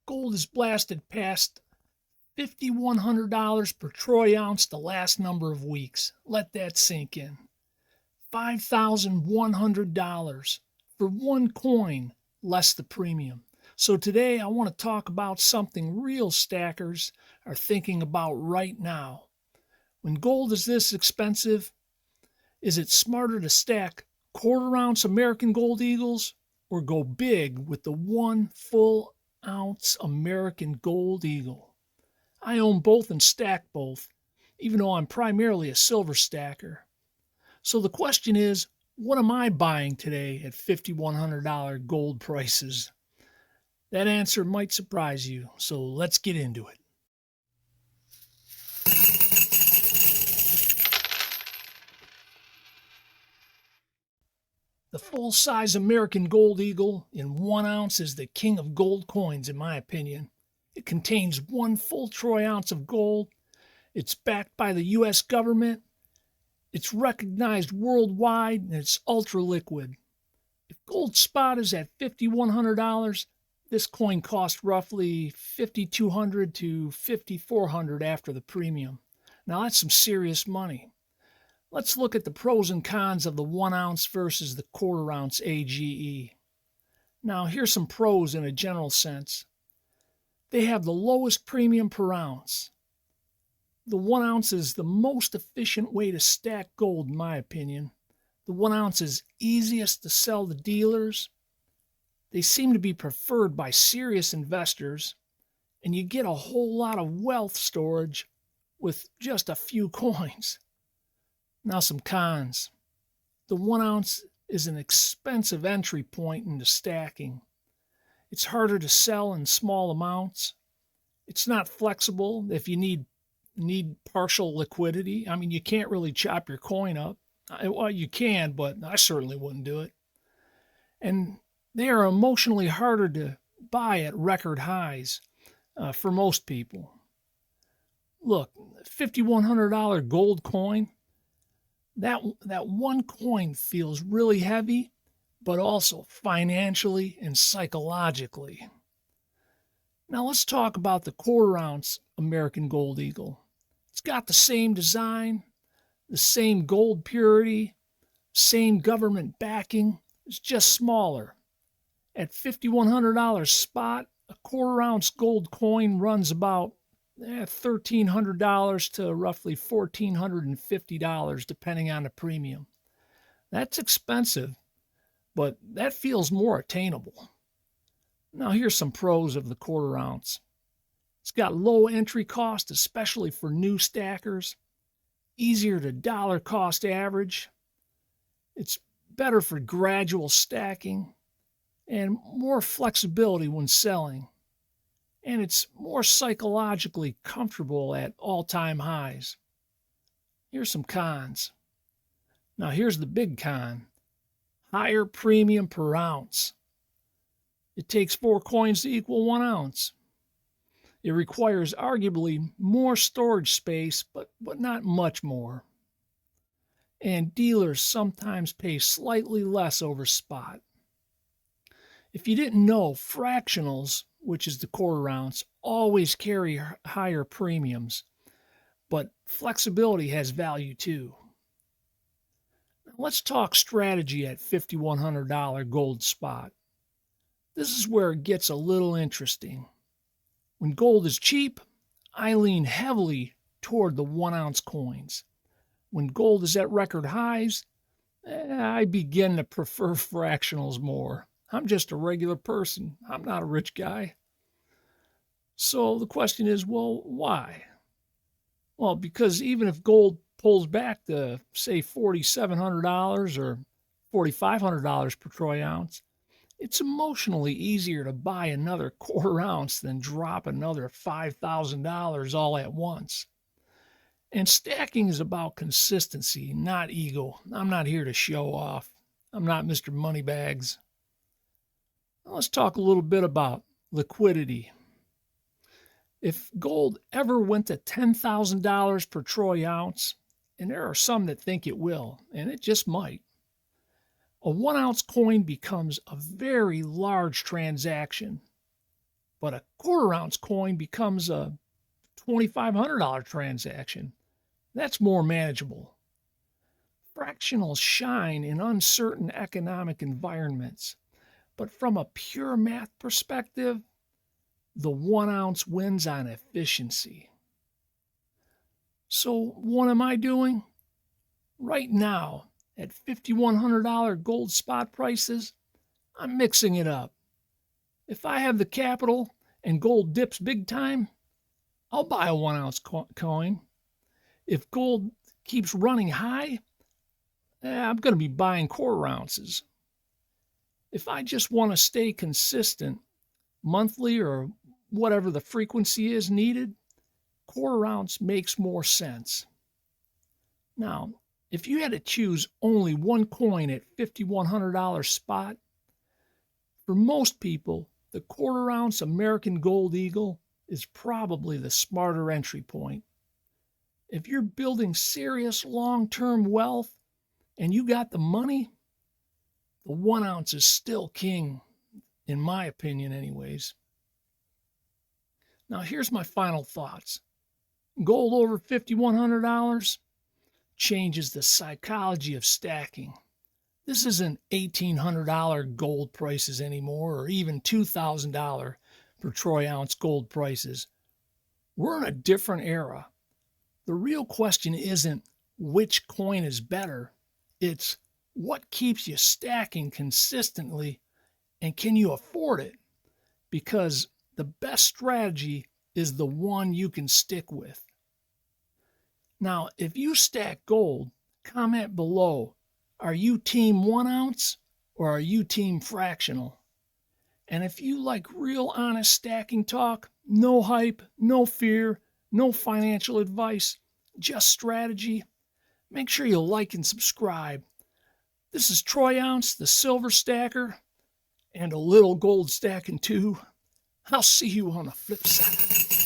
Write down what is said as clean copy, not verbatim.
Gold has blasted past $5,100 per troy ounce the last number of weeks. Let that sink in. $5,100 for one coin, less the premium. So today I want to talk about something real stackers are thinking about right now. When gold is this expensive, is it smarter to stack quarter-ounce American Gold Eagles or go big with the 1 full ounce American Gold Eagle? I own both and stack both, even though I'm primarily a silver stacker. So the question is, what am I buying today at $5,100 gold prices? That answer might surprise you, so let's get into it. The full-size American Gold Eagle in 1 ounce is the king of gold coins, in my opinion. It contains 1 full troy ounce of gold. It's backed by the U.S. government. It's recognized worldwide, and it's ultra-liquid. If gold spot is at $5,100, this coin costs roughly $5,200 to $5,400 after the premium. Now that's some serious money. Let's look at the pros and cons of the 1 ounce versus the quarter ounce AGE. Now here's some pros in a general sense. They have the lowest premium per ounce. The 1 ounce is the most efficient way to stack gold, in my opinion. The 1 ounce is easiest to sell to dealers. They seem to be preferred by serious investors, and you get a whole lot of wealth storage with just a few coins. Now some cons. The 1 ounce is an expensive entry point into stacking. It's harder to sell in small amounts. It's not flexible if you need partial liquidity. I mean, you can't really chop your coin up. Well, you can, but I certainly wouldn't do it. And they are emotionally harder to buy at record highs for most people. Look, $5,100 gold coin, that one coin feels really heavy, but also financially and psychologically. Now let's talk about the quarter ounce American Gold Eagle. It's got the same design, the same gold purity, same government backing. It's just smaller. At $5,100 spot, a quarter ounce gold coin runs about $1,300 to roughly $1,450, depending on the premium. That's expensive, but that feels more attainable. Now here's some pros of the quarter ounce. It's got low entry cost, especially for new stackers. Easier to dollar cost average. It's better for gradual stacking and more flexibility when selling. And it's more psychologically comfortable at all-time highs. Here's some cons. Now here's the big con. Higher premium per ounce. It takes 4 coins to equal 1 ounce. It requires arguably more storage space, but not much more. And dealers sometimes pay slightly less over spot. If you didn't know, fractionals, which is the quarter ounce, always carry higher premiums, but flexibility has value too. Now let's talk strategy at $5,100 gold spot. This is where it gets a little interesting. When gold is cheap, I lean heavily toward the 1 ounce coins. When gold is at record highs, I begin to prefer fractionals more. I'm just a regular person. I'm not a rich guy. So the question is, well, why? Well, because even if gold pulls back to, say, $4,700 or $4,500 per troy ounce, it's emotionally easier to buy another quarter ounce than drop another $5,000 all at once. And stacking is about consistency, not ego. I'm not here to show off. I'm not Mr. Moneybags. Now let's talk a little bit about liquidity. If gold ever went to $10,000 per troy ounce, and there are some that think it will, and it just might, a 1 ounce coin becomes a very large transaction. but a quarter ounce coin becomes a $2,500 transaction. That's more manageable. Fractionals shine in uncertain economic environments, but from a pure math perspective, the 1 ounce wins on efficiency. So, what am I doing? Right now, at $5,100 gold spot prices, I'm mixing it up. If I have the capital and gold dips big time, I'll buy a 1 ounce coin. If gold keeps running high, I'm going to be buying quarter ounces. If I just want to stay consistent, monthly or whatever the frequency is needed, quarter ounce makes more sense. Now, if you had to choose only one coin at $5,100 spot, for most people, the quarter ounce American Gold Eagle is probably the smarter entry point. If you're building serious long-term wealth and you got the money, the 1 ounce is still king, in my opinion anyways. Now here's my final thoughts. Gold over $5,100 changes the psychology of stacking. This isn't $1,800 gold prices anymore, or even $2,000 per troy ounce gold prices. We're in a different era. The real question isn't which coin is better, it's what keeps you stacking consistently and can you afford it? Because the best strategy is the one you can stick with. Now, if you stack gold, comment below. Are you team 1 ounce or are you team fractional? And if you like real honest stacking talk, no hype, no fear, no financial advice, just strategy, make sure you like and subscribe. This is Troy Ounce, the Silver Stacker, and a little gold stacking too. I'll see you on the flip side.